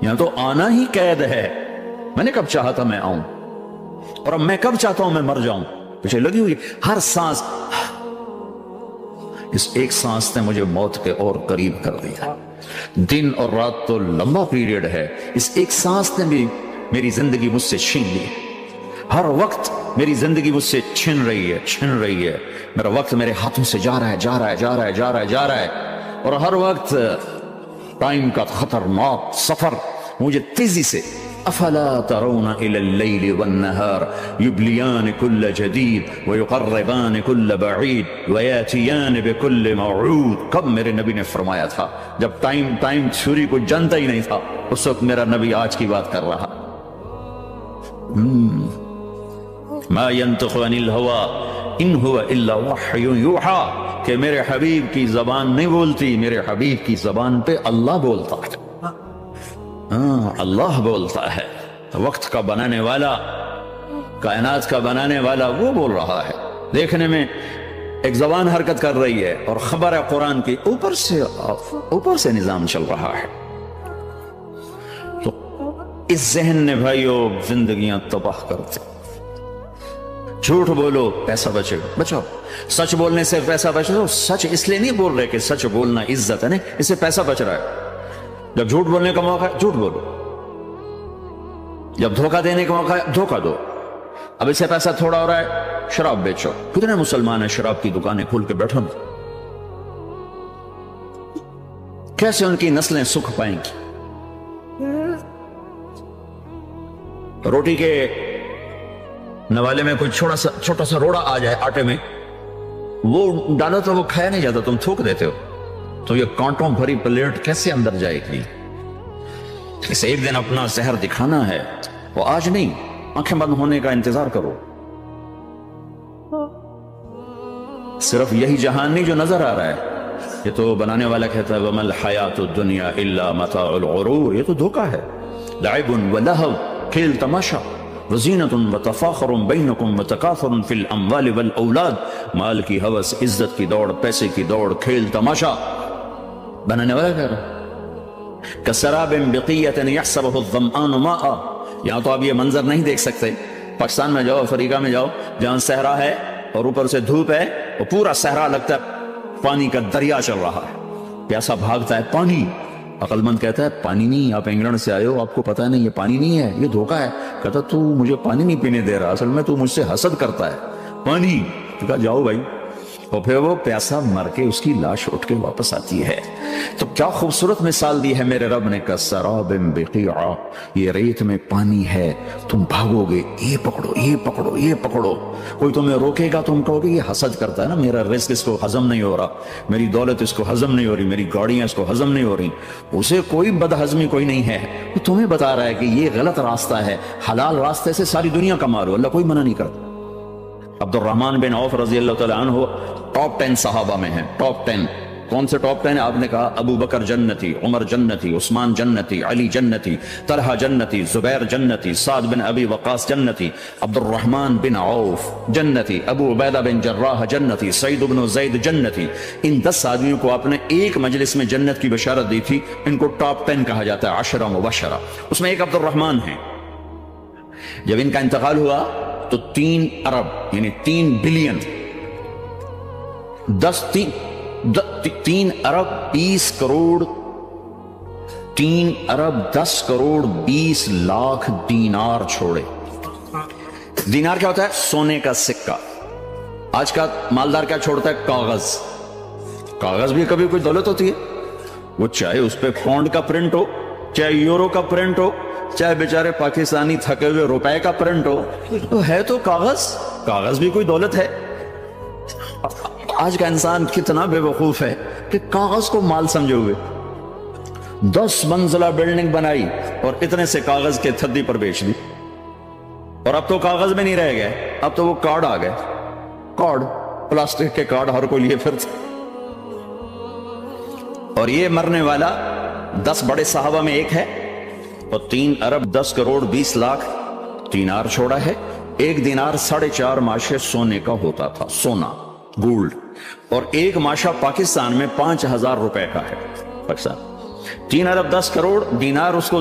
یہاں تو آنا ہی قید ہے. میں نے کب چاہا تھا میں آؤں، اور اب میں کب چاہتا ہوں میں مر جاؤں. پیچھے لگی ہوئی ہر سانس، اس ایک سانس نے مجھے موت کے اور قریب کر دیا. دن اور رات تو لمبا پیریڈ ہے، اس ایک سانس نے بھی میری زندگی مجھ سے چھین لی. ہر وقت میری زندگی مجھ سے چھن رہی ہے. میرا وقت میرے ہاتھوں سے جا رہا ہے، اور ہر وقت ٹائم کا خطرناک سفر مجھے تیزی سے. افلا ترون الى الليل والنهار يبليان كل جديد ويقربان كل بعيد وياتيان بكل موعود. کب میرے نبی نے فرمایا تھا جب ٹائم چھری کو جانتا ہی نہیں تھا، اس وقت میرا نبی آج کی بات کر رہا. ما ينطق عن الهوى ان هو الا وحي يوحى، کہ میرے حبیب کی زبان نہیں بولتی، میرے حبیب کی زبان پہ اللہ بولتا ہے. اللہ بولتا ہے. وقت کا بنانے والا، کائنات کا بنانے والا وہ بول رہا ہے. دیکھنے میں ایک زبان حرکت کر رہی ہے اور خبر ہے قرآن کی اوپر سے نظام چل رہا ہے. تو اس ذہن نے بھائیو زندگیاں تباہ کرتے. جھوٹ بولو پیسہ بچے گا، بچاؤ. سچ بولنے سے پیسہ بچے گا. سچ اس لیے نہیں بول رہے کہ سچ بولنا عزت ہے، نہیں، اس سے پیسہ بچ رہا ہے. جب جھوٹ بولنے کا موقع ہے جھوٹ بولو، جب دھوکہ دینے کا موقع ہے دھوکہ دو. اب اس سے پیسہ تھوڑا ہو رہا ہے، شراب بیچو. کتنے مسلمان ہیں شراب کی دکانیں کھول کے بیٹھو، کیسے ان کی نسلیں سکھ پائیں گی؟ روٹی کے نوالے میں کوئی چھوٹا سا روڑا آ جائے آٹے میں، وہ ڈالو تو وہ کھایا نہیں جاتا، تم تھوک دیتے ہو. تو یہ کانٹوں بھری پلیٹ کیسے اندر جائے گی؟ اسے ایک دن اپنا زہر دکھانا ہے، وہ آج نہیں، آنکھیں بند ہونے کا انتظار کرو. صرف یہی جہان نہیں جو نظر آ رہا ہے، یہ تو بنانے والا کہتا ہے وَمَا الْحَيَاةُ الدُّنْيَا إِلَّا مَتَاعُ الْغُرُورِ. یہ تو دھوکہ ہے. لَعِبٌ وَلَهْوٌ، کھیل تماشا، وزینۃ وتفاخر بینکم وتکاثر فی الاموال والاولاد. مال کی ہوس، عزت کی دوڑ، پیسے کی دوڑ، کھیل تماشا. بنانے والا کہہ رہا کسراب بقیۃ یحسبہ الظمآن ماء. یہاں تو آپ یہ منظر نہیں دیکھ سکتے. پاکستان میں جاؤ، افریقہ میں جاؤ، جہاں صحرا ہے اور اوپر سے دھوپ ہے، اور پورا صحرا لگتا ہے پانی کا دریا چل رہا ہے، پیاسا بھاگتا ہے پانی. عقل مند کہتا ہے پانی نہیں، آپ انگلینڈ سے آئے ہو، آپ کو پتا نہیں یہ پانی نہیں ہے، یہ دھوکہ ہے. کہتا تو مجھے پانی نہیں پینے دے رہا، اصل میں تو مجھ سے حسد کرتا ہے. پانی. کہا جاؤ بھائی. اور پھر وہ پیاسا مر کے اس کی لاش اٹھ کے واپس آتی ہے. تو کیا خوبصورت مثال دی ہے میرے رب نے. کسراب بقیع، یہ ریت میں پانی ہے، تم بھاگو گے، یہ پکڑو یہ پکڑو یہ پکڑو. کوئی تمہیں روکے گا، تم کہو گے یہ حسد کرتا ہے نا، میرا رزق اس کو ہضم نہیں ہو رہا، میری دولت اس کو ہضم نہیں ہو رہی، میری گاڑیاں اس کو ہضم نہیں ہو رہی. اسے کوئی بد ہضمی کوئی نہیں ہے، وہ تمہیں بتا رہا ہے کہ یہ غلط راستہ ہے، حلال راستے سے ساری دنیا کما لو، اللہ کوئی منع نہیں کرتا. عبد الرحمن بن عوف رضی اللہ تعالیٰ عنہ ٹاپ 10 صحابہ میں ہیں. ٹاپ 10 کون سے ٹاپ 10 ہے؟ آپ نے کہا ابو بکر جنتی، عمر جنتی، عثمان جنتی، علی جنتی، طلحہ جنتی، زبیر جنتی، سعد بن ابی وقاص جنتی، عبد الرحمن بن عوف جنتی، ابو عبیدہ بن جراح جنتی، سعید بن زید جنتی. ان 10 آدمیوں کو آپ نے ایک مجلس میں جنت کی بشارت دی تھی. ان کو ٹاپ 10 کہا جاتا ہے، 10 مبشرہ. اس میں ایک عبد الرحمن ہیں. جب ان کا انتقال ہوا تو 3 ارب یعنی 3 بلین 3 ارب 20 کروڑ 3 ارب 10 کروڑ 20 لاکھ دینار چھوڑے. دینار کیا ہوتا ہے؟ سونے کا سکہ. آج کا مالدار کیا چھوڑتا ہے؟ کاغذ. کاغذ بھی کبھی کوئی دولت ہوتی ہے، وہ چاہے اس پہ پاؤنڈ کا پرنٹ ہو، چاہے یورو کا پرنٹ ہو، چاہے بیچارے پاکستانی تھکے ہوئے روپے کا پرنٹ ہو، تو ہے تو کاغذ. کاغذ بھی کوئی دولت ہے. آج کا انسان کتنا بے وقوف ہے کہ کاغذ کو مال سمجھے ہوئے 10 منزلہ بلڈنگ بنائی اور اتنے سے کاغذ کے تھدی پر بیچ دی. اور اب تو کاغذ میں نہیں رہ گئے، اب تو وہ کارڈ آ گئے. کارڈ، پلاسٹک کے کارڈ ہر کوئی لیے پھرتے. اور یہ مرنے والا 10 بڑے صحابہ میں ایک ہے، اور 3 ارب 10 کروڑ 20 لاکھ دینار چھوڑا ہے. ایک دینار 4.5 ماشے سونے کا ہوتا تھا، سونا، گولڈ. اور ایک ماشا پاکستان میں 5000 روپے کا ہے. پاکستان 3 ارب 10 کروڑ دینار اس کو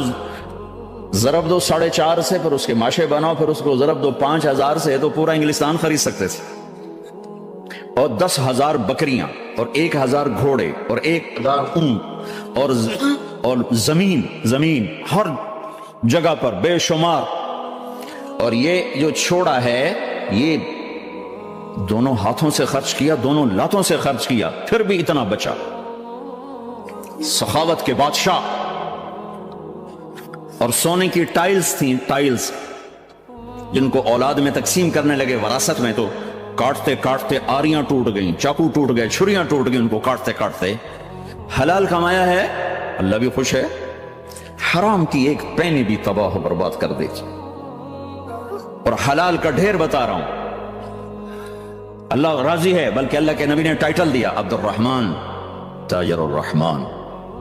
ضرب دو 4.5 سے، پھر اس کے ماشے بناؤ، پھر اس کو ضرب دو 5,000 سے، تو پورا انگلستان خرید سکتے تھے۔ اور 10,000 بکریاں اور 1,000 گھوڑے اور 1,000 اونٹ اور زمین ہر جگہ پر بے شمار۔ اور یہ جو چھوڑا ہے یہ دونوں ہاتھوں سے خرچ کیا، دونوں لاتوں سے خرچ کیا، پھر بھی اتنا بچا۔ سخاوت کے بادشاہ۔ اور سونے کی ٹائلز تھیں، ٹائلز جن کو اولاد میں تقسیم کرنے لگے وراثت میں، تو کاٹتے کاٹتے آریاں ٹوٹ گئیں، چاقو ٹوٹ گئے، چھریاں ٹوٹ گئیں، ان کو کاٹتے کاٹتے۔ حلال کمایا ہے، اللہ بھی خوش ہے، حرام کی ایک پینی بھی تباہ و برباد کر دیجیے۔ اور حلال کا ڈھیر بتا رہا ہوں، اللہ راضی ہے، بلکہ اللہ کے نبی نے ٹائٹل دیا عبد الرحمن تاجر الرحمن۔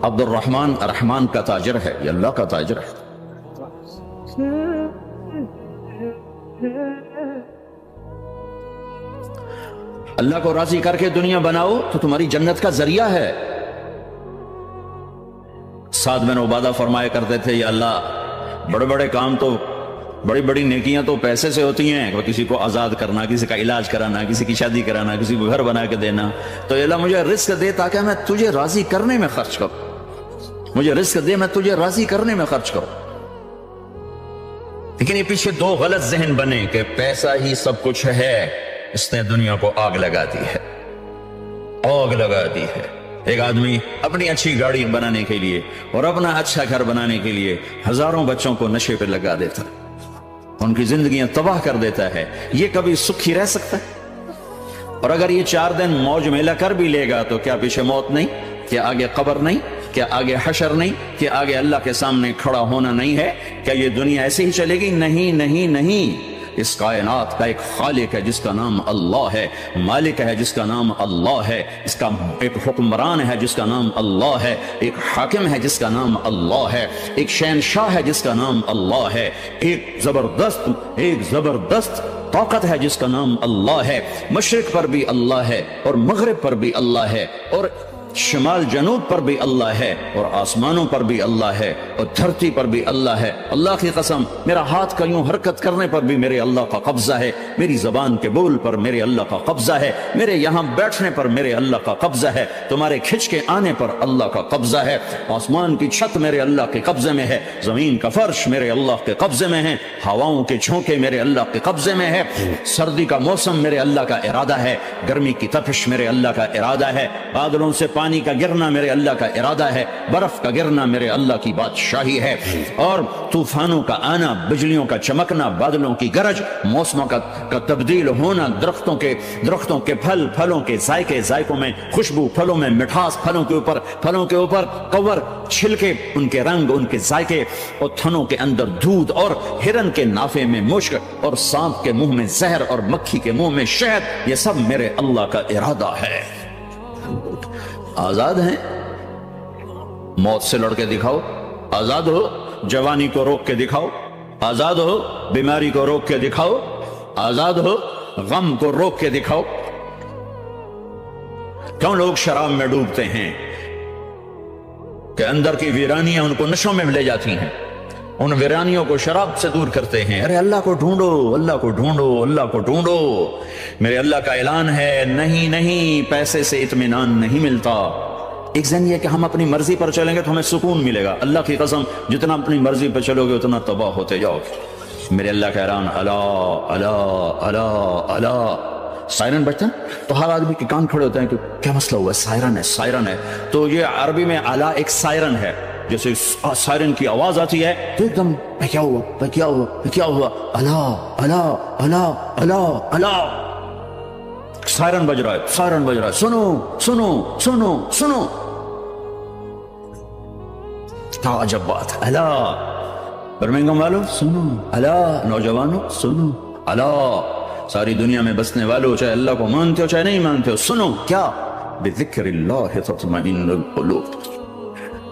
عبد الرحمن رحمان کا تاجر ہے، یہ اللہ کا تاجر ہے۔ اللہ کو راضی کر کے دنیا بناؤ تو تمہاری جنت کا ذریعہ ہے۔ سعد بن عبادہ فرمایا کرتے تھے، یا اللہ بڑے بڑے کام تو، بڑی بڑی نیکیاں تو پیسے سے ہوتی ہیں، کسی کو آزاد کرنا، کسی کا علاج کرانا، کسی کی شادی کرانا، کسی کو گھر بنا کے دینا، تو اللہ مجھے رزق دے تاکہ میں تجھے راضی کرنے میں خرچ کروں، مجھے رزق دے میں تجھے راضی کرنے میں خرچ کروں۔ لیکن یہ پیچھے دو غلط ذہن بنے کہ پیسہ ہی سب کچھ ہے، اس نے دنیا کو آگ لگا دی ہے، آگ لگا دی ہے۔ ایک آدمی اپنی اچھی گاڑی بنانے کے لیے اور اپنا اچھا گھر بنانے کے لیے ہزاروں بچوں کو نشے پہ لگا دیتا ہے، ان کی زندگیاں تباہ کر دیتا ہے۔ یہ کبھی سکھی رہ سکتا ہے؟ اور اگر یہ 4 دن موج میلہ کر بھی لے گا تو کیا پیچھے موت نہیں؟ کیا آگے قبر نہیں؟ کیا آگے حشر نہیں؟ کیا آگے اللہ کے سامنے کھڑا ہونا نہیں ہے؟ کیا یہ دنیا ایسے ہی چلے گی؟ نہیں نہیں نہیں، اس کائنات کا ایک خالق ہے جس کا نام اللہ ہے، مالک ہے جس کا نام اللہ ہے، اس کا ایک حکمران ہے جس کا نام اللہ ہے، ایک حاکم ہے جس کا نام اللہ ہے، ایک شہنشاہ ہے جس کا نام اللہ ہے، ایک زبردست طاقت ہے جس کا نام اللہ ہے۔ مشرق پر بھی اللہ ہے اور مغرب پر بھی اللہ ہے، اور شمال جنوب پر بھی اللہ ہے، اور آسمانوں پر بھی اللہ ہے، اور دھرتی پر بھی اللہ ہے۔ اللہ کی قسم، میرا ہاتھ کا یوں حرکت کرنے پر بھی میرے اللہ کا قبضہ ہے، میری زبان کے بول پر میرے اللہ کا قبضہ ہے، میرے یہاں بیٹھنے پر میرے اللہ کا قبضہ ہے، تمہارے کھچ کے آنے پر اللہ کا قبضہ ہے۔ آسمان کی چھت میرے اللہ کے قبضے میں ہے، زمین کا فرش میرے اللہ کے قبضے میں ہے، ہواؤں کے جھونکے میرے اللہ کے قبضے میں ہے، سردی کا موسم میرے اللہ کا ارادہ ہے، گرمی کی تپش میرے اللہ کا ارادہ ہے، بادلوں سے پانی کا گرنا میرے اللہ کا ارادہ ہے، برف کا گرنا میرے اللہ کی بادشاہی ہے، اور طوفانوں کا آنا، بجلیوں کا چمکنا، بادلوں کی گرج، موسموں کا تبدیل ہونا، درختوں کے پھل، پھلوں کے ذائقوں میں خوشبو، پھلوں میں مٹھاس، پھلوں کے اوپر کور، چھلکے، ان کے رنگ، ان کے ذائقے، اور تھنوں کے اندر دودھ، اور ہرن کے نافے میں مشک، اور سانپ کے منہ میں زہر، اور مکھی کے منہ میں شہد، یہ سب میرے اللہ کا ارادہ ہے۔ آزاد ہیں؟ موت سے لڑ کے دکھاؤ، آزاد ہو، جوانی کو روک کے دکھاؤ، آزاد ہو، بیماری کو روک کے دکھاؤ، آزاد ہو، غم کو روک کے دکھاؤ۔ کیوں لوگ شراب میں ڈوبتے ہیں؟ کہ اندر کی ویرانیاں ان کو نشوں میں لے جاتی ہیں، ان ویرانیوں کو شراب سے دور کرتے ہیں۔ ارے اللہ کو ڈھونڈو، اللہ کو ڈھونڈو، اللہ کو ڈھونڈو۔ میرے اللہ کا اعلان ہے، نہیں، پیسے سے اطمینان نہیں ملتا۔ ایک ذہن یہ کہ ہم اپنی مرضی پر چلیں گے تو ہمیں سکون ملے گا، اللہ کی قسم جتنا اپنی مرضی پر چلو گے اتنا تباہ ہوتے جاؤ گے۔ میرے اللہ کا اعلان، اللہ اللہ اللہ اللہ۔ سائرن بجتا ہے تو ہر آدمی کے کان کھڑے ہوتے ہیں کہ کیا مسئلہ ہوا ہے، سائرن ہے۔ تو یہ عربی میں اعلیٰ ایک سائرن ہے، جیسے سائرن کی آواز آتی ہے تو ایک دم کیا ہوا، اللہ اللہ اللہ اللہ اللہ، سائرن بج رہا ہے، سنو سنو سنو سنو، کیا عجب بات ہے۔ اللہ برمنگم والوں سنو، اللہ نوجوانوں سنو، اللہ ساری دنیا میں بسنے والوں، چاہے اللہ کو مانتے ہو چاہے نہیں مانتے ہو، سنو کیا، بذکر اللہ تطمئن القلوب،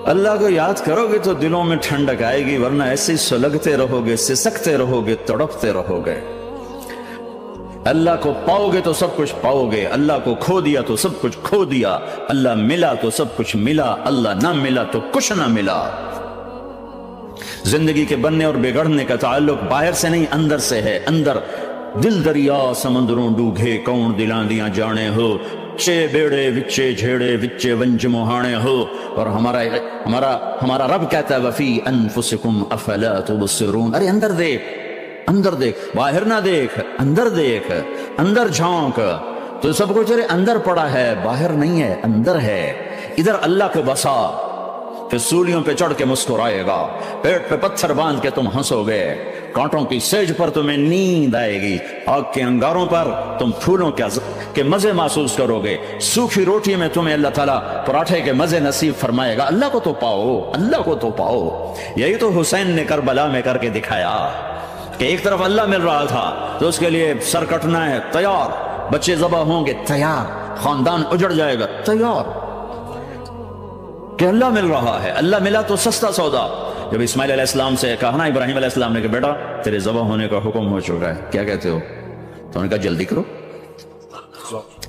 اللہ کو یاد کرو گے تو دلوں میں ٹھنڈک آئے گی، ورنہ ایسے سلگتے رہو گے، سسکتے رہو گے، تڑپتے رہو گے۔ اللہ کو پاؤ گے تو سب کچھ پاؤ گے، اللہ کو کھو دیا تو سب کچھ کھو دیا، اللہ ملا تو سب کچھ ملا، اللہ نہ ملا تو کچھ نہ ملا۔ زندگی کے بننے اور بگڑنے کا تعلق باہر سے نہیں اندر سے ہے. اندر دل دریا سمندروں ڈوگے کون دلاں دیاں جانے ہو، چے بیڑے وچے جھیڑے وچے ونج مہانے ہو. اور ہمارا رب کہتا ہے وفی انفسکم افلا تبصرون. ارے اندر دیکھ، اندر دیکھ، باہر نہ دیکھ، اندر دیکھ، اندر جھونک. تو سب کچھ تیرے اندر پڑا ہے، باہر نہیں ہے، اندر ہے. ادھر اللہ کو بسا، پھر سولیوں پہ چڑھ کے مسکرائے گا، پیٹ پہ پتھر باندھ کے تم ہنسو گے، کانٹوں کی سیج پر تمہیں نیند آئے گی، آگ کے انگاروں پر تم پھولوں کے مزے محسوس کرو گے، سوکھی روٹی میں تمہیں اللہ تعالیٰ پراٹھے کے مزے نصیب فرمائے گا. اللہ کو تو پاؤ، اللہ کو تو پاؤ. یہی تو حسین نے کربلا میں کر کے دکھایا کہ ایک طرف اللہ مل رہا تھا تو اس کے لیے سر کٹنا ہے تیار، بچے ذبح ہوں گے تیار، خاندان اجڑ جائے گا تیار، کہ اللہ مل رہا ہے. اللہ ملا تو سستا سودا. جب اسماعیل علیہ السلام سے کہا نا ابراہیم علیہ السلام نے کہ بیٹا تیرے ذبح ہونے کا حکم ہو چکا ہے، کیا کہتے ہو؟ تو انہوں نے کہا جلدی کرو،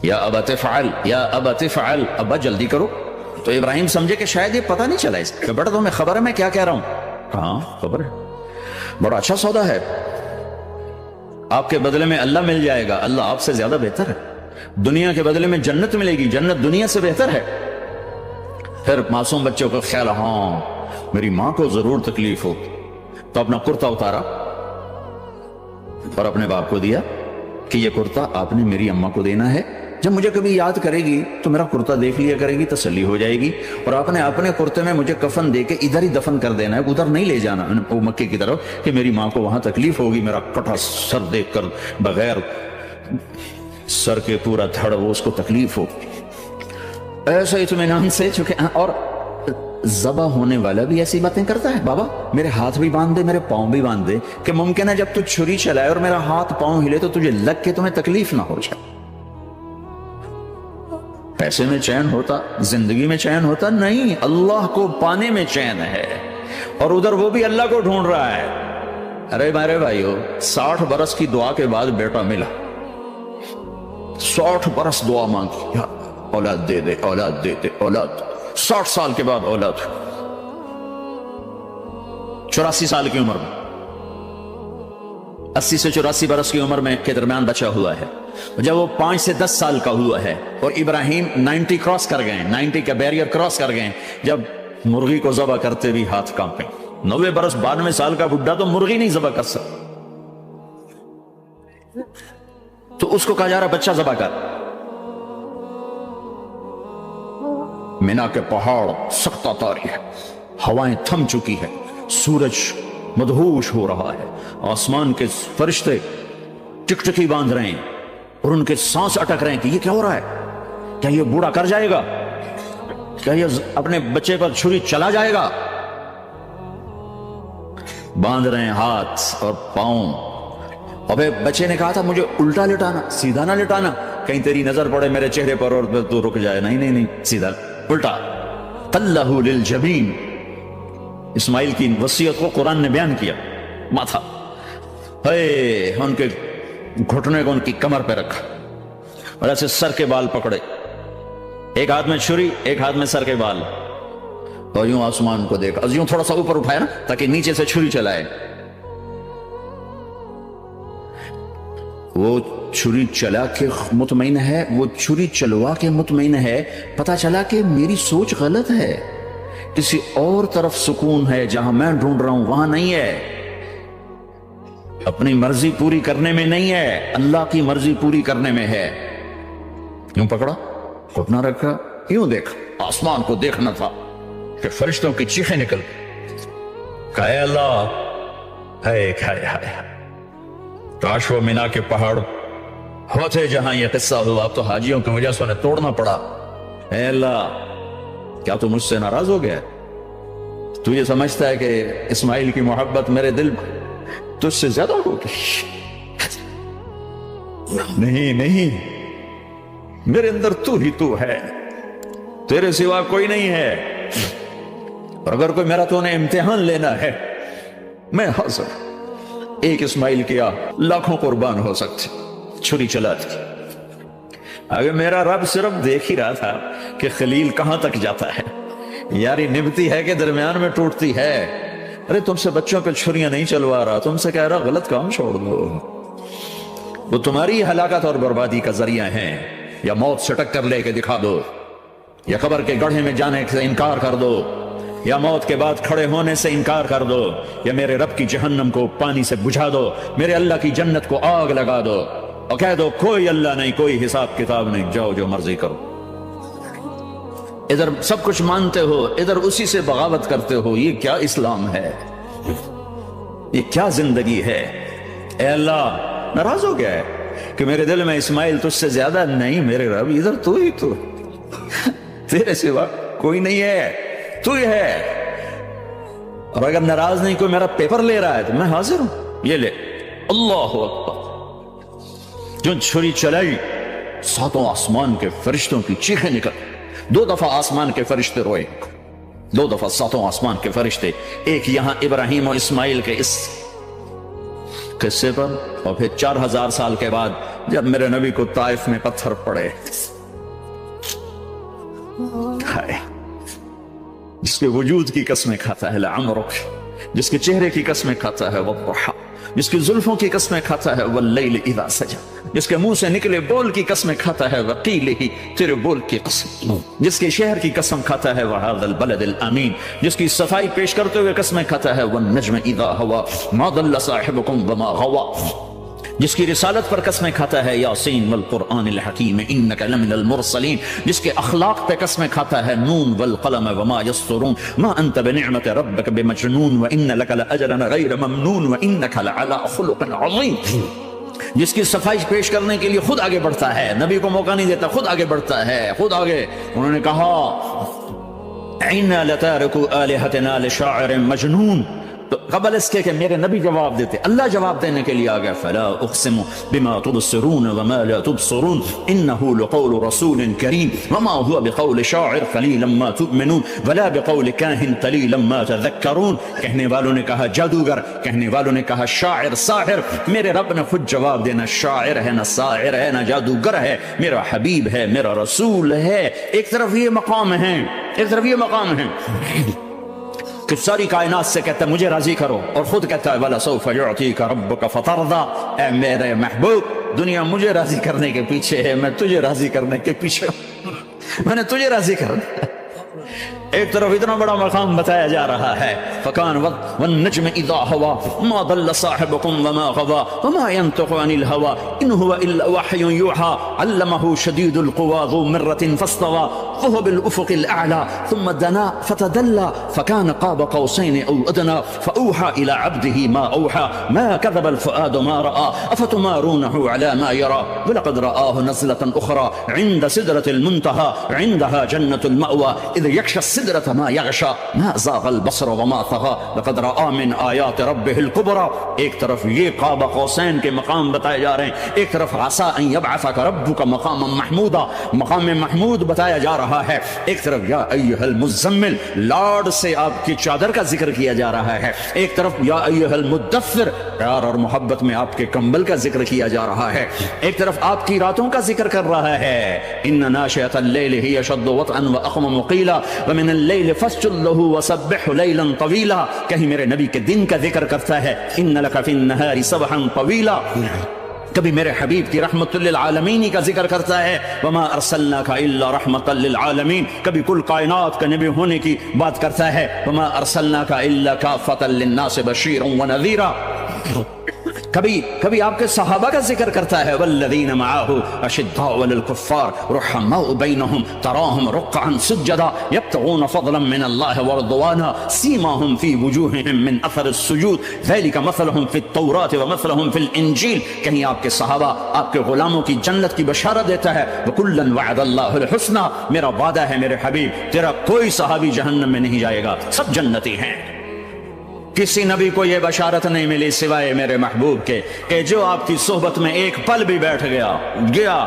یا ابت فعل، یا ابت فعل، ابا جلدی کرو. تو ابراہیم سمجھے کہ شاید یہ پتہ نہیں چلا اس کہ بیٹا تمہیں خبر ہے میں کیا کہہ رہا ہوں؟ کہاں خبر ہے، بڑا اچھا سودا ہے، آپ کے بدلے میں اللہ مل جائے گا، اللہ آپ سے زیادہ بہتر ہے. دنیا کے بدلے میں جنت ملے گی، جنت دنیا سے بہتر ہے. پھر معصوم بچوں کا خیال، ہاں میری ماں کو ضرور تکلیف ہو، تو اپنا کرتا اتارا اور اپنے باپ کو دیا کہ یہ کرتا آپ نے میری اماں کو دینا ہے، جب مجھے کبھی یاد کرے گی تو میرا کرتا دیکھ لیا کرے گی، تسلی ہو جائے گی. اور آپ نے اپنے کرتے میں مجھے کفن دے کے ادھر ہی دفن کر دینا ہے، ادھر نہیں لے جانا مکے کی طرف کہ میری ماں کو وہاں تکلیف ہوگی، میرا کٹا سر دیکھ کر بغیر سر کے پورا دھڑ وہ اس کو تکلیف ہوگی. ایسے اطمینان سے چکے. اور ذبح ہونے والا بھی ایسی باتیں کرتا ہے، بابا میرے ہاتھ بھی باندھ دے، میرے پاؤں بھی باندھ دے، کہ ممکن ہے جب تو چھری چلائے اور میرا ہاتھ پاؤں ہلے تو تجھے لگ کے تمہیں تکلیف نہ ہو جائے. پیسے میں چین ہوتا، زندگی میں چین ہوتا نہیں، اللہ کو پانے میں چین ہے. اور ادھر وہ بھی اللہ کو ڈھونڈ رہا ہے. ارے میرے بھائیو، 60 برس کی دعا کے بعد بیٹا ملا، 60 برس دعا مانگی، اولاد دے دے، اولاد دے دے، اولاد. 60 سال کے بعد اولاد، 84 سال کی عمر میں، 80 سے 84 برس کی عمر میں کے درمیان بچا ہوا ہے. جب وہ 5 سے 10 سال کا ہوا ہے اور ابراہیم 90 کراس کر گئے، 90 کا بیریئر کراس کر گئے، جب مرغی کو ذبح کرتے بھی ہاتھ کانپے. 90 برس 92 سال کا بڈھا تو مرغی نہیں ذبح کر سکتا، تو اس کو کہا جا رہا بچہ ذبح کر. مینا کے پہاڑ سختہ تاری ہے، ہوائیں تھم چکی ہے، سورج مدہوش ہو رہا ہے، آسمان کے فرشتے ٹکٹکی باندھ رہے ہیں اور ان کے سانس اٹک رہے ہیں کہ یہ کیا ہو رہا ہے، کیا یہ بوڑھا کر جائے گا، کیا یہ اپنے بچے پر چھری چلا جائے گا. باندھ رہے ہیں ہاتھ اور پاؤں. ابے بچے نے کہا تھا مجھے الٹا لٹانا، سیدھا نہ لٹانا، کہیں تیری نظر پڑے میرے چہرے پر اور تو رک جائے. نہیں نہیں نہیں، سیدھا الٹا. تلہ للجبین، اسماعیل کی وصیت کو قرآن نے بیان کیا. ماتھا ان کے گھٹنے کو ان کی کمر پہ رکھا اور ایسے سر کے بال پکڑے، ایک ہاتھ میں چھری، ایک ہاتھ میں سر کے بال، اور یوں آسمان کو دیکھا، یوں تھوڑا سا اوپر اٹھایا نا تاکہ نیچے سے چھری چلائے. وہ چھری چلا کے مطمئن ہے، وہ چھری چلوا کے مطمئن ہے. پتا چلا کہ میری سوچ غلط ہے، کسی اور طرف سکون ہے، جہاں میں ڈھونڈ رہا ہوں وہاں نہیں ہے. اپنی مرضی پوری کرنے میں نہیں ہے، اللہ کی مرضی پوری کرنے میں ہے. یوں پکڑا، گھٹنا رکھا، یوں دیکھا، آسمان کو دیکھنا تھا کہ فرشتوں کی چیخیں نکل. کہا اے اللہ، ہائے ہائے ہائے، کاش وہ مینا کے پہاڑ ہوتے جہاں یہ قصہ ہوا. اب تو حاجیوں کی وجہ سے انہیں توڑنا پڑا. اے اللہ، کیا تو مجھ سے ناراض ہو گیا؟ تو یہ سمجھتا ہے کہ اسماعیل کی محبت میرے دل تجھ سے زیادہ ہوگی؟ نہیں نہیں، میرے اندر تو ہی تو ہے، تیرے سوا کوئی نہیں ہے. اور اگر کوئی میرا تو نے امتحان لینا ہے، میں حاضر. ایک اسماعیل کیا لاکھوں قربان ہو سکتے، چھری چلا دی. اگر میرا رب صرف دیکھ ہی رہا تھا کہ خلیل کہاں تک جاتا ہے، یاری نبھتی ہے کہ درمیان میں ٹوٹتی ہے. ارے تم سے بچوں پہ چھریاں نہیں چلوا رہا، تم سے کہہ رہا غلط کام چھوڑ دو، وہ تمہاری ہلاکت اور بربادی کا ذریعہ ہیں، یا موت سے ٹکر لے کے دکھا دو، یا قبر کے گڑھے میں جانے سے انکار کر دو، یا موت کے بعد کھڑے ہونے سے انکار کر دو، یا میرے رب کی جہنم کو پانی سے بجھا دو، میرے اللہ کی جنت کو آگ لگا دو، اور کہہ دو کوئی اللہ نہیں، کوئی حساب کتاب نہیں، جاؤ جو مرضی کرو۔ ادھر سب کچھ مانتے ہو، ادھر اسی سے بغاوت کرتے ہو، یہ کیا اسلام ہے؟ یہ کیا زندگی ہے؟ اے اللہ ناراض ہو گیا ہے کہ میرے دل میں اسماعیل تجھ سے زیادہ نہیں، میرے رب ادھر تو ہی تو، تیرے سوا کوئی نہیں ہے، تو ہی ہے۔ اور اگر ناراض نہیں کوئی میرا پیپر لے رہا ہے تو میں حاضر ہوں، یہ لے۔ اللہ اکبر، جو چھری چلائی ساتوں آسمان کے فرشتوں کی چیخیں نکل، 2 دفعہ آسمان کے فرشتے روئے، 2 دفعہ ساتوں آسمان کے فرشتے، ایک یہاں ابراہیم و اسماعیل کے اس قصے پر، اور پھر 4000 سال کے بعد جب میرے نبی کو طائف میں پتھر پڑے، جس کے وجود کی قسمیں کھاتا ہے لعمرک، جس کے چہرے کی قسمیں کھاتا ہے والضحى، جس کی زلفوں کی قسمیں کھاتا ہے واللیل اذا سجى، جس کے منہ سے نکلے بول کی قسمیں کھاتا ہے وقیلہ، تیرے بول کی قسم، جس کے شہر کی قسم کھاتا ہے وہذا البلد الامین، جس کی صفائی پیش کرتے ہوئے قسمیں کھاتا ہے والنجم اذا هوى ما ضل صاحبكم وما غوى، جس کی رسالت پر قسمیں کھاتا ہے یاسین والقرآن الحکیم انک لمن المرسلین، جس کے اخلاق پہ قسمیں کھاتا ہے نون والقلم وما یسطرون ما انت بنعمت ربک بمجنون وان لک لاجرا غیر ممنون وانک لعلی خلق عظیم، جس کی صفائی پیش کرنے کے لیے خود آگے بڑھتا ہے، نبی کو موقع نہیں دیتا، خود آگے بڑھتا ہے، خود آگے۔ انہوں نے کہا انا لتارکو آلہتنا لشاعر مجنون، تو قبل اس کے کہ میرے نبی جواب دیتے، اللہ جواب دینے کے لیے آ گیا، فلا اقسم بما تبصرون وما لا تبصرون انه لقول رسول کریم وما هو بقول شاعر قلیلا ما تؤمنون ولا بقول کاہن قلیلا ما تذکرون۔ کہنے والوں نے کہا جادوگر، کہنے والوں نے کہا شاعر ساحر، میرے رب نے خود جواب دینا، شاعر ہے نہ ساحر ہے نہ جادوگر ہے، میرا حبیب ہے، میرا رسول ہے۔ ایک طرف یہ مقام ہے، ایک طرف یہ مقام ہے کہ ساری کائنات سے کہتا ہے مجھے راضی کرو، اور خود کہتا ہے وَلَسَوْفَ يُعْطِيكَ رَبُّكَ فَتَرْضَىٰ، اے میرے محبوب دنیا مجھے راضی کرنے کے پیچھے ہے، میں تجھے راضی کرنے کے پیچھے ہوں، میں نے تجھے راضی کرنا۔ ایک طرف اتنا بڑا مقام بتایا جا رہا ہے، فَكَانَ وَالنَّجْمِ إِذَا هَوَىٰ مَا ضَلَّ صَاحِبُكُمْ وَمَا غَوَىٰ وَمَا يَنطِقُ عَنِ الْهَوَىٰ إِنْ هُوَ إِلَّا وَحْيٌ يُوحَىٰ عَلَّمَهُ شَدِيدُ الْقُوَىٰ ذُو مِرَّةٍ فَاسْتَوَىٰ وَهُوَ بِالْأُفُقِ الْأَعْلَىٰ ثُمَّ دَنَا فَتَدَلَّىٰ فَكَانَ قَابَ قَوْسَيْنِ أَوْ أَدْنَىٰ فَأَوْحَىٰ إِلَىٰ عَبْدِهِ مَا أَوْحَىٰ مَا كَذَبَ الْفُؤَادُ مَا رَأَىٰ أَفَتُمَارُونَهُ عَلَىٰ مَا يَرَىٰ وَلَقَدْ رَآهُ نَزْلَةً أُخْرَىٰ عِندَ سِدْرَةِ الْمُنتَهَىٰ عِندَهَا جَنَّةُ الْمَأْوَىٰ إِذْ يَغْشَى السِّدْرَةَ مَا يَغْشَىٰ ما زاغ البصر وما طغى لقد رأى من آیات ربه الكبرى۔ ایک طرف یہ قاب قوسین کے مقام بتائے جا رہے ہیں، ایک طرف عسى ان يبعثك ربك مقاما محمودا، مقام محمود بتایا جا رہا ہے، ایک طرف یا ایھا المزمل لاڈ سے آپ کی چادر کا ذکر کیا جا رہا ہے، ایک طرف یا ایھا المدثر پیار اور محبت میں آپ کے کمبل کا ذکر کیا جا رہا ہے، ایک طرف آپ کی راتوں کا ذکر کر رہا ہے، ان ناشئة الليل هي اشد وطئا واقوم قیلا ومن الليل فاسجد له وسبح لیلا طویلا، کہیں میرے نبی کے دن کا ذکر کرتا ہے ان لک فی النہار سبحا طویلا، کبھی میرے حبیب کی رحمت للعالمین کا ذکر کرتا ہے وما ارسلناک الا رحمتا للعالمین، کبھی کل کائنات کا نبی ہونے کی بات کرتا ہے وما ارسلناک الا کافتا للناس بشیرا ونذیرا، کبھی آپ کے صحابہ کا ذکر کرتا ہے والذین معه اشداء علی الکفار رحماء بینہم تراہم رکعا سجدا یبتغون فضلا من اللہ ورضوانا سیماہم فی وجوہہم من اثر السجود ذلک مثلہم فی التوراۃ ومثلہم فی الانجیل، کہیں آپ کے صحابہ آپ کے غلاموں کی جنت کی بشارت دیتا ہے وکلا وعد اللہ الحسنی، میرا وعدہ ہے میرے حبیب تیرا کوئی صحابی جہنم میں نہیں جائے گا، سب جنتی ہیں۔ کسی نبی کو یہ بشارت نہیں ملی سوائے میرے محبوب کے کہ جو آپ کی صحبت میں ایک پل بھی بیٹھ گیا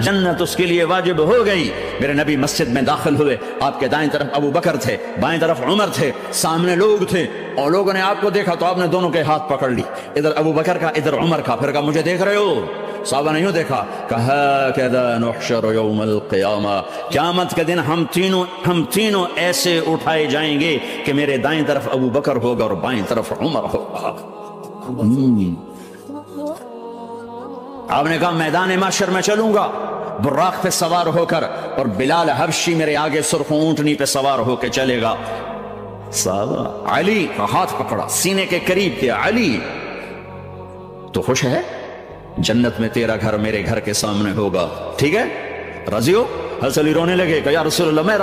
جنت اس کے لیے واجب ہو گئی۔ میرے نبی مسجد میں داخل ہوئے، آپ کے دائیں طرف ابو بکر تھے، بائیں طرف عمر تھے، سامنے لوگ تھے، اور لوگوں نے آپ کو دیکھا تو آپ نے دونوں کے ہاتھ پکڑ لی، ادھر ابو بکر کا ادھر عمر کا، پھر کہا مجھے دیکھ رہے ہو؟ صحابہ نے یوں دیکھا کہا کذا نحشر یوم القیامہ، قیامت کے دن ہم تینوں ایسے اٹھائے جائیں گے کہ میرے دائیں طرف ابو بکر ہوگا اور بائیں طرف عمر ہوگا۔ آپ نے کہا میدان محشر میں چلوں گا براق پہ سوار ہو کر، اور بلال حبشی میرے آگے سرخ اونٹنی پہ سوار ہو کے چلے گا۔ صحابہ علی کا ہاتھ پکڑا، سینے کے قریب کیا، علی تو خوش ہے؟ جنت میں تیرا گھر میرے گھر کے سامنے ہوگا، ٹھیک ہے؟ راضی ہو؟ حضرت علی رونے لگے کہ یا رسول اللہ میں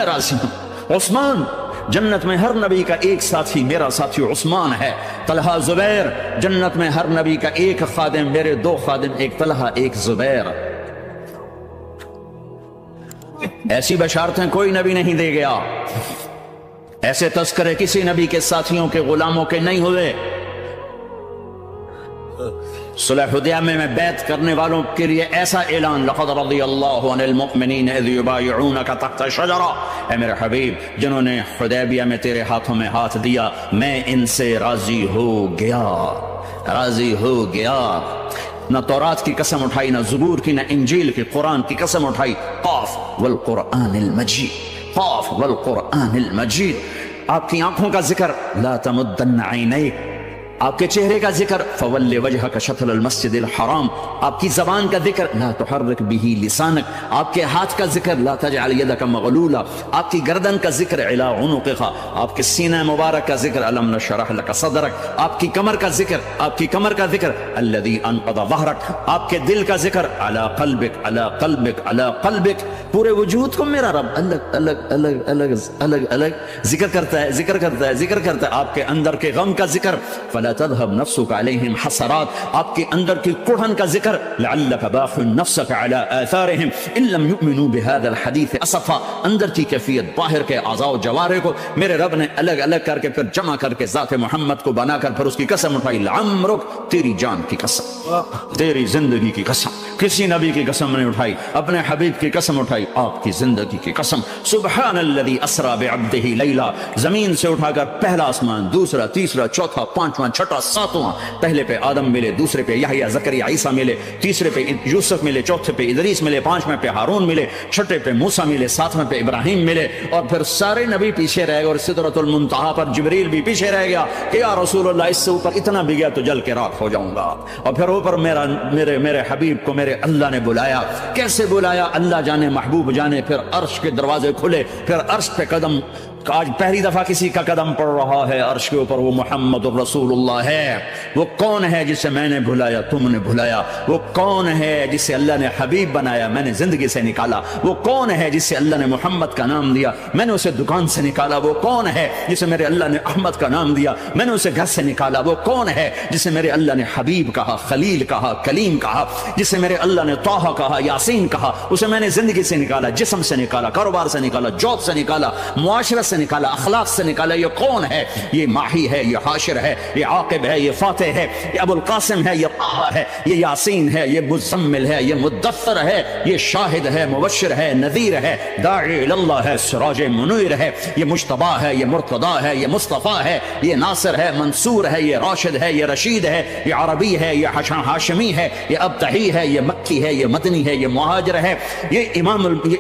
راضی ہوں۔ عثمان، جنت میں ہر نبی کا ایک ساتھی میرا ساتھی عثمان ہے۔ طلحہ زبیر، جنت میں ہر نبی کا ایک خادم میرے دو خادم، ایک طلحہ ایک زبیر۔ ایسی بشارتیں کوئی نبی نہیں دے گیا، ایسے تذکرے کسی نبی کے ساتھیوں کے غلاموں کے نہیں ہوئے۔ صلح حدیبیہ میں بیعت کرنے والوں کے لیے ایسا اعلان، لقد رضی اللہ عن المؤمنین اذ یبایعونک تحت شجرہ، اے میرے حبیب جنہوں نے حدیبیہ میں تیرے ہاتھوں میں ہاتھ دیا میں ان سے راضی ہو گیا، راضی ہو گیا۔ نہ تورات کی قسم اٹھائی، نہ زبور کی، نہ انجیل کی، قرآن کی قسم اٹھائی۔ قاف والقرآن المجید، قاف والقرآن المجید۔ آپ کی آنکھوں کا ذکر لا تمدن عینیک، آپ کے چہرے کا ذکر فول وجہک شطر المسجد الحرام، آپ کی زبان کا ذکر لا تحرک بہ لسانک، آپ کے ہاتھ کا ذکر لا تجعل یدک مغلولہ، آپ کی گردن کا ذکر علی عنقک، آپ کے سینہ مبارک کا ذکر الم نشرح لک صدرک، آپ کی کمر کا ذکر، آپ کی کمر کا ذکر الذی انقض ظہرک، آپ کے دل کا ذکر علی قلبک علی قلبک علی قلبک۔ پورے وجود کو میرا رب الگ الگ الگ الگ الگ الگ ذکر کرتا ہے، ذکر کرتا ہے، ذکر کرتا ہے۔ آپ کے اندر کے غم کا ذکر فلا تذهب نفسك عليهم حسرات، آپ کے اندر کی کڑھن کا ذکر لعلك باخع نفسك على آثارهم ان لم يؤمنوا بهذا الحديث اسفا، اندر کی کیفیت باہر کے اعضاء و جوارح کو میرے رب نے الگ الگ کر کے پھر جمع کر کے ذات محمد کو بنا کر پھر اس کی قسم اٹھائی، لعمرک، تیری جان کی قسم، تیری زندگی کی قسم۔ کسی نبی کی قسم نہیں اٹھائی، اپنے حبیب کی قسم اٹھائی، آپ کی زندگی کی قسم۔ سبحان الذي اسرى بعبده ليلا، زمین سے اٹھا کر پہلا آسمان، دوسرا، تیسرا، چوتھا، پانچواں، چھٹا، ساتواں، پہلے پہ آدم ملے، دوسرے پہ یحییٰ، زکریا، عیسیٰ ملے، تیسرے پہ یوسف ملے، چوتھے پہ ادریس ملے، پانچویں پہ ہارون ملے، چھٹے پہ موسیٰ ملے، ساتویں پہ ابراہیم ملے، اور پھر سارے نبی پیچھے رہ گئے، اور سدرۃ المنتہا پر جبریل بھی پیچھے رہ گیا کہ یا رسول اللہ اس سے اوپر اتنا بھی گیا تو جل کے راکھ ہو جاؤں گا۔ اور پھر اوپر میرے حبیب کو میرے اللہ نے بلایا، کیسے بلایا اللہ جانے، محبوب جانے۔ پھر عرش کے دروازے کھلے، پھر عرش پہ قدم، آج پہلی دفعہ کسی کا قدم پڑ رہا ہے عرش کے اوپر، وہ محمد الرسول اللہ ہے۔ وہ کون ہے جسے میں نے بلایا تم نے بلایا؟ وہ کون ہے جسے اللہ نے حبیب بنایا میں نے زندگی سے نکالا؟ وہ کون ہے جسے اللہ نے محمد کا نام دیا میں نے اسے دکان سے نکالا؟ وہ کون ہے جسے میرے اللہ نے احمد کا نام دیا میں نے اسے گھر سے نکالا؟ وہ کون ہے جسے میرے اللہ نے حبیب کہا، خلیل کہا، کلیم کہا، جسے میرے اللہ نے طٰہٰ کہا، یاسین کہا؟ اسے میں نے زندگی سے نکالا، جسم سے نکالا، کاروبار سے نکالا، جاب سے نکالا، معاشرت سے نکالا، اخلاق سے نکالا۔ یہ کون ہے؟ یہ ماہی ہے، یہ حاشر ہے، یہ عاقب ہے، یہ فاتح ہے، یہ ابو القاسم ہے، یہ طٰہٰ ہے، یہ یاسین ہے، یہ مزمل ہے، یہ مدثر ہے، یہ شاہد ہے، مبشر ہے، نذیر ہے، داعی اللہ ہے، سراج منیر ہے، یہ مجتبیٰ ہے، یہ مرتضیٰ ہے، یہ مصطفیٰ ہے، یہ ناصر ہے، منصور ہے، یہ راشد ہے، یہ رشید ہے، یہ عربی ہے، یہ ہاشمی ہے، یہ ابتحی ہے، یہ مکی ہے، یہ مدنی ہے، یہ مہاجر ہے، یہ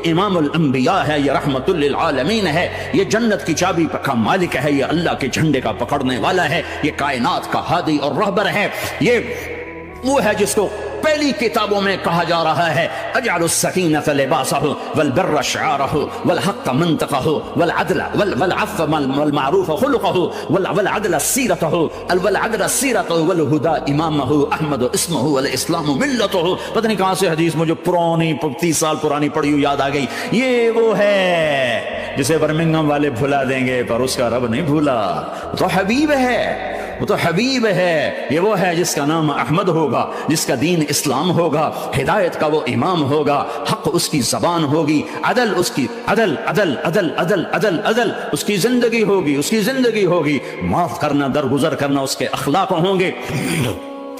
امام الانبیاء ہے، یہ رحمت للعالمین ہے، یہ جنت کی چابی کا مالک ہے، یہ اللہ کے جھنڈے کا پکڑنے والا ہے، یہ کائنات کا ہادی اور رہبر ہے، یہ وہ ہے جس کو پہلی کتابوں میں کہا جا رہا ہے اجعل السکینۃ لباسہ والبر شعارہ والحق منطقہ والعفو والمعروف خلقہ والعدل سیرتہ والہدى امامہ احمد اسمہ والاسلام ملتہ۔ پتہ نہیں کہاں سے حدیث مجھے پرانی 30 سال پرانی پڑھی یاد آ گئی۔ یہ وہ ہے جسے برمنگھم والے بھلا دیں گے پر اس کا رب نہیں بھولا، وہ تو حبیب ہے، وہ تو حبیب ہے۔ یہ وہ ہے جس کا نام احمد ہوگا، جس کا دین اسلام ہوگا، ہدایت کا وہ امام ہوگا، حق اس کی زبان ہوگی، عدل اس کی عدل عدل عدل عدل عدل عدل اس کی زندگی ہوگی، اس کی زندگی ہوگی، معاف کرنا، درگزر کرنا اس کے اخلاق ہوں گے۔